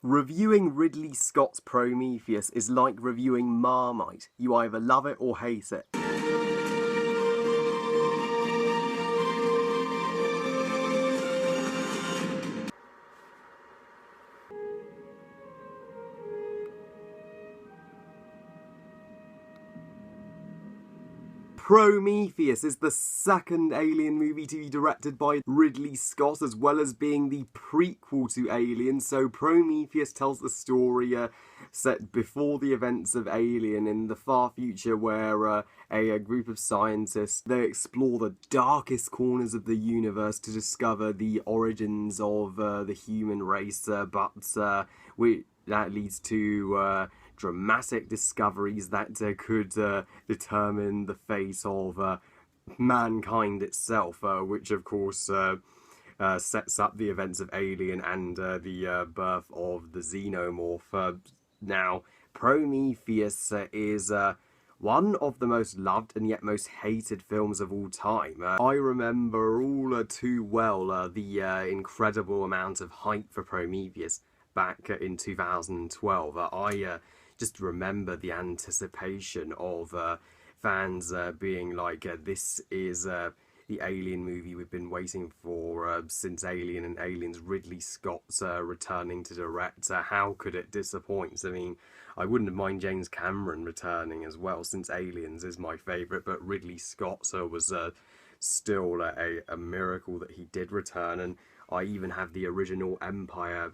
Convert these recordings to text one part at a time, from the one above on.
Reviewing Ridley Scott's Prometheus is like reviewing Marmite. You either love it or hate it. Prometheus is the second Alien movie to be directed by Ridley Scott, as well as being the prequel to Alien. So Prometheus tells the story set before the events of Alien in the far future, where a group of scientists, they explore the darkest corners of the universe to discover the origins of the human race, but that leads to dramatic discoveries that could determine the fate of mankind itself, which of course sets up the events of Alien and the birth of the xenomorph. Now, Prometheus is one of the most loved and yet most hated films of all time. I remember all too well the incredible amount of hype for Prometheus back in 2012. I just remember the anticipation of fans being like, this is the Alien movie we've been waiting for since Alien, and Alien's Ridley Scott's returning to direct. How could it disappoint? I mean, I wouldn't mind James Cameron returning as well, since Aliens is my favourite, but Ridley Scott was still a miracle that he did return. And I even have the original Empire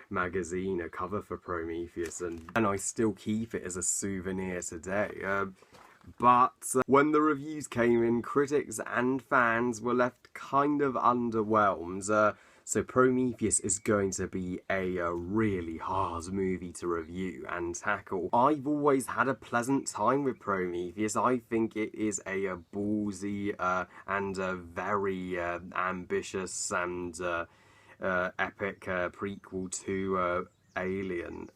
magazine, a cover for Prometheus, and I still keep it as a souvenir today. But when the reviews came in, critics and fans were left kind of underwhelmed. So Prometheus is going to be a really hard movie to review and tackle. I've always had a pleasant time with Prometheus. I think it is a ballsy and very ambitious and epic prequel to Alien.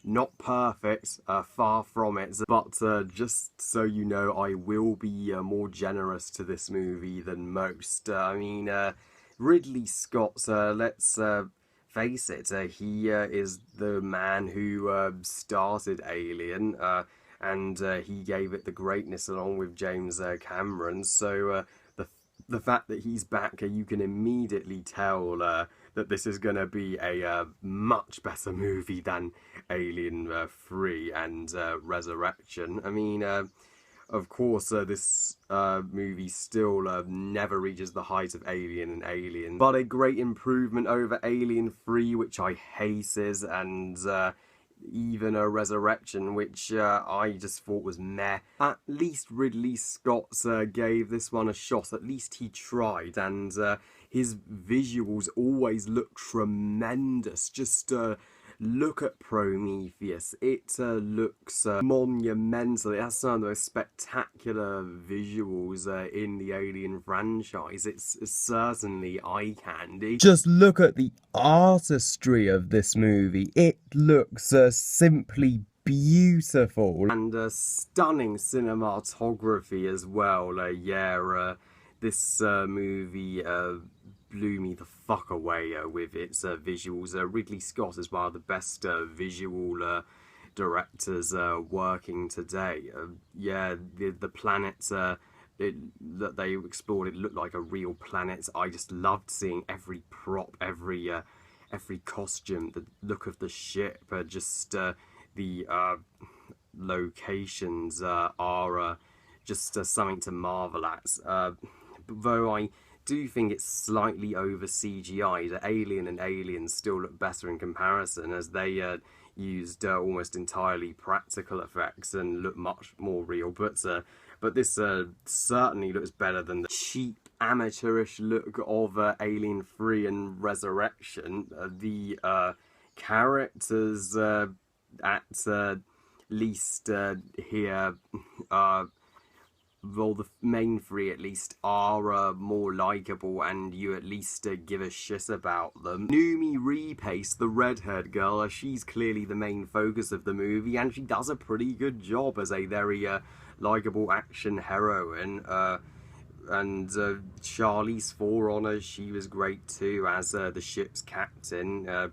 Not perfect, far from it, but just so you know, I will be more generous to this movie than most. I mean, Ridley Scott, let's face it, he is the man who started Alien, and he gave it the greatness along with James Cameron. So the fact that he's back, you can immediately tell that this is going to be a much better movie than Alien 3 and Resurrection. I mean, of course, this movie still never reaches the height of Alien and Alien, but a great improvement over Alien 3, which I hated, and even a Resurrection, which I just thought was meh. At least Ridley Scott gave this one a shot. At least he tried, and his visuals always look tremendous. Just look at Prometheus. It looks monumental. It has some of the most spectacular visuals in the Alien franchise. It's certainly eye candy. Just look at the artistry of this movie. It looks simply beautiful, and stunning cinematography as well. This movie blew me the fuck away with its visuals. Ridley Scott is one of the best visual directors working today. The planets that they explored, it looked like a real planet. I just loved seeing every prop, every costume, the look of the ship, the locations are just something to marvel at. Though I do think it's slightly over CGI. The Alien and Aliens still look better in comparison, as they used almost entirely practical effects and look much more real. But this certainly looks better than the cheap, amateurish look of Alien 3 and Resurrection. The characters, at least here, well, the main three at least are more likeable, and you at least give a shit about them. Noomi Rapace, the red-haired girl, she's clearly the main focus of the movie, and she does a pretty good job as a very likeable action heroine. And Charlize Theron, she was great too as the ship's captain.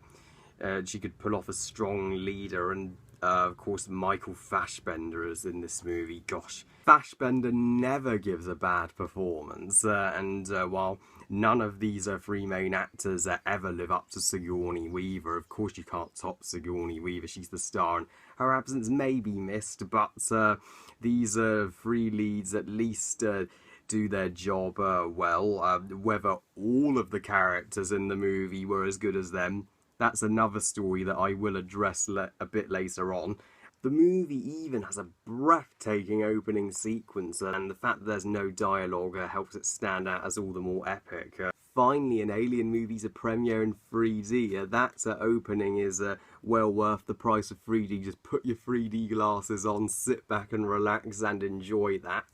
she could pull off a strong leader, and of course Michael Fassbender is in this movie. Gosh, Fassbender never gives a bad performance, and while none of these three main actors ever live up to Sigourney Weaver, of course you can't top Sigourney Weaver, she's the star, and her absence may be missed, but these three leads at least do their job well. Whether all of the characters in the movie were as good as them, that's another story that I will address a bit later on. The movie even has a breathtaking opening sequence, and the fact that there's no dialogue helps it stand out as all the more epic. Finally, an Alien movie to premiere in 3D. That opening is well worth the price of 3D. Just put your 3D glasses on, sit back and relax and enjoy that.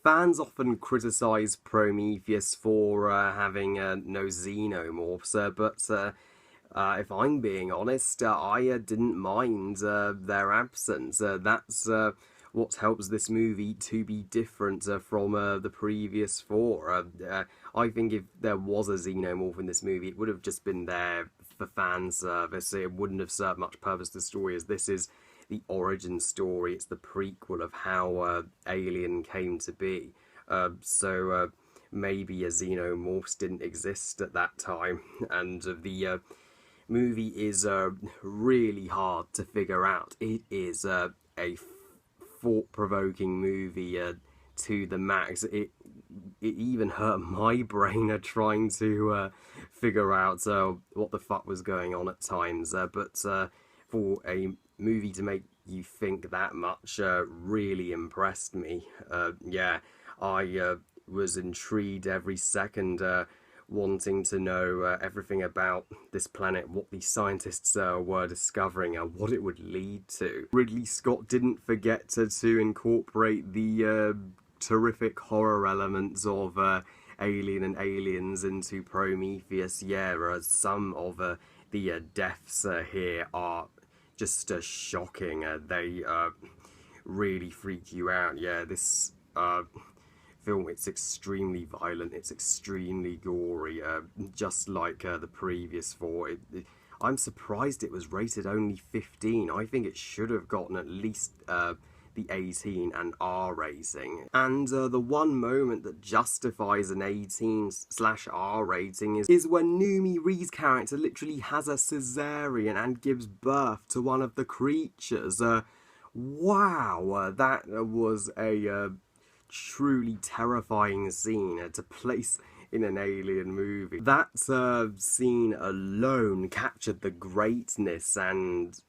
Fans often criticise Prometheus for having no xenomorphs, but if I'm being honest, I didn't mind their absence. That's what helps this movie to be different from the previous four. I think if there was a xenomorph in this movie, it would have just been there for fan service. It wouldn't have served much purpose to the story, as this is the origin story. It's the prequel of how Alien came to be. So maybe a xenomorphs didn't exist at that time, and the movie is really hard to figure out. It is a thought-provoking movie to the max. It even hurt my brain trying to figure out what the fuck was going on at times. But for a movie to make you think that much really impressed me. Yeah, I was intrigued every second, wanting to know everything about this planet, what the scientists were discovering, and what it would lead to. Ridley Scott didn't forget to incorporate the terrific horror elements of Alien and Aliens into Prometheus. Yeah, some of the deaths here are just shocking. They really freak you out. Yeah, this film, it's extremely violent, it's extremely gory, just like the previous four. I'm surprised it was rated only 15. I think it should have gotten at least the 18 and R rating. And the one moment that justifies an 18/R rating is when Noomi Reed's character literally has a cesarean and gives birth to one of the creatures. Wow, that was a truly terrifying scene to place in an Alien movie. That scene alone captured the greatness and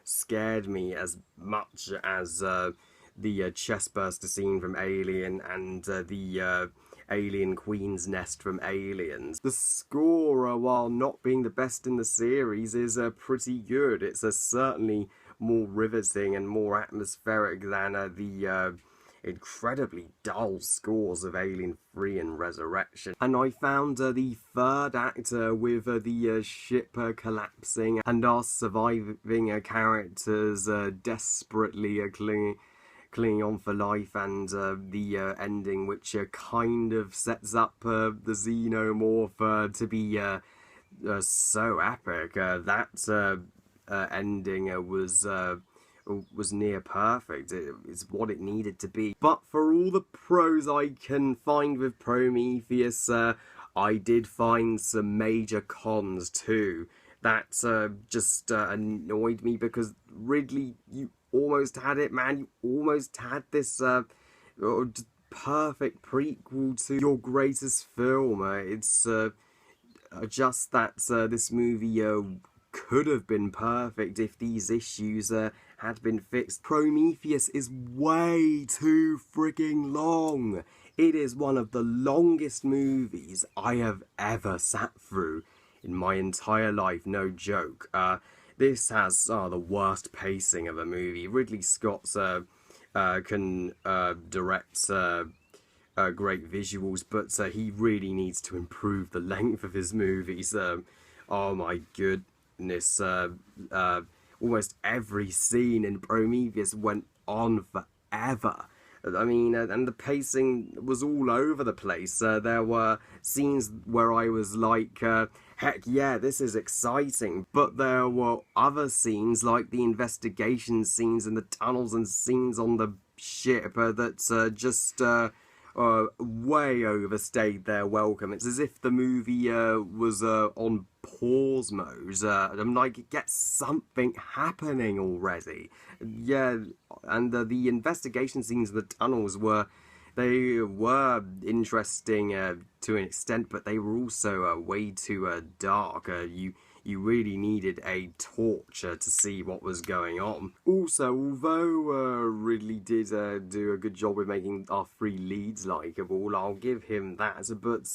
scared me as much as the chestburster scene from Alien and the Alien Queen's Nest from Aliens. The score, while not being the best in the series, is pretty good. It's certainly more riveting and more atmospheric than the incredibly dull scores of Alien 3 and Resurrection. And I found the third act with the ship collapsing and our surviving characters desperately clinging on for life, and the ending, which kind of sets up the xenomorph to be so epic. That ending was near perfect. It's what it needed to be. But for all the pros I can find with Prometheus, I did find some major cons too. That just annoyed me, because Ridley, you almost had it, man. You almost had this perfect prequel to your greatest film. It's just that this movie could have been perfect if these issues had been fixed. Prometheus is way too frigging long. It is one of the longest movies I have ever sat through in my entire life, no joke. This has the worst pacing of a movie. Ridley Scott can direct great visuals, but he really needs to improve the length of his movies. Oh my goodness. Almost every scene in Prometheus went on forever. I mean, and the pacing was all over the place. There were scenes where I was like, heck yeah, this is exciting. But there were other scenes, like the investigation scenes in the tunnels and scenes on the ship, that just way overstayed their welcome. It's as if the movie was on pause mode. I'm like, get something happening already. Yeah, and the investigation scenes in the tunnels were interesting to an extent, but they were also way too dark. You really needed a torch to see what was going on. Also, although Ridley did do a good job with making our three leads likeable, I'll give him that, but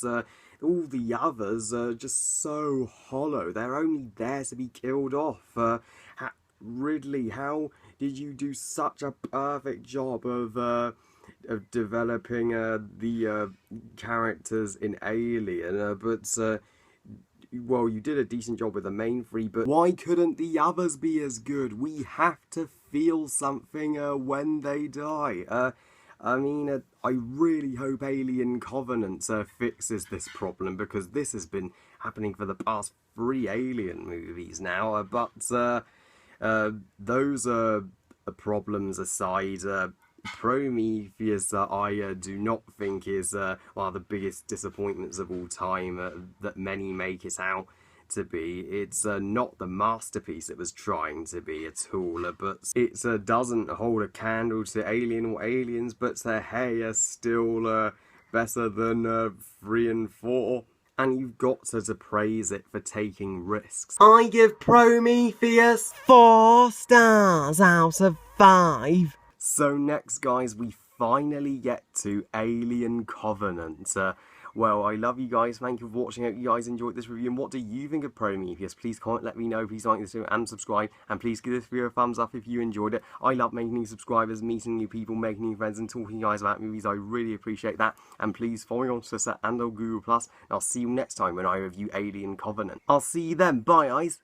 all the others are just so hollow. They're only there to be killed off. Ridley, how did you do such a perfect job of developing the characters in Alien, but well, you did a decent job with the main three, but why couldn't the others be as good? We have to feel something when they die. I mean, I really hope Alien Covenant fixes this problem, because this has been happening for the past 3 Alien movies now, but those problems aside, Prometheus, I do not think is one of the biggest disappointments of all time that many make it out to be. It's not the masterpiece it was trying to be at all, but it doesn't hold a candle to Alien or Aliens, but hey, still better than 3 and 4. And you've got to praise it for taking risks. I give Prometheus 4 stars out of 5. So next, guys, we finally get to Alien Covenant. Well, I love you guys. Thank you for watching. I hope you guys enjoyed this review. And what do you think of Prometheus? Please comment, let me know. Please like this video and subscribe. And please give this video a thumbs up if you enjoyed it. I love making new subscribers, meeting new people, making new friends, and talking to you guys about movies. I really appreciate that. And please follow me on Twitter and on Google+. And I'll see you next time when I review Alien Covenant. I'll see you then. Bye, guys.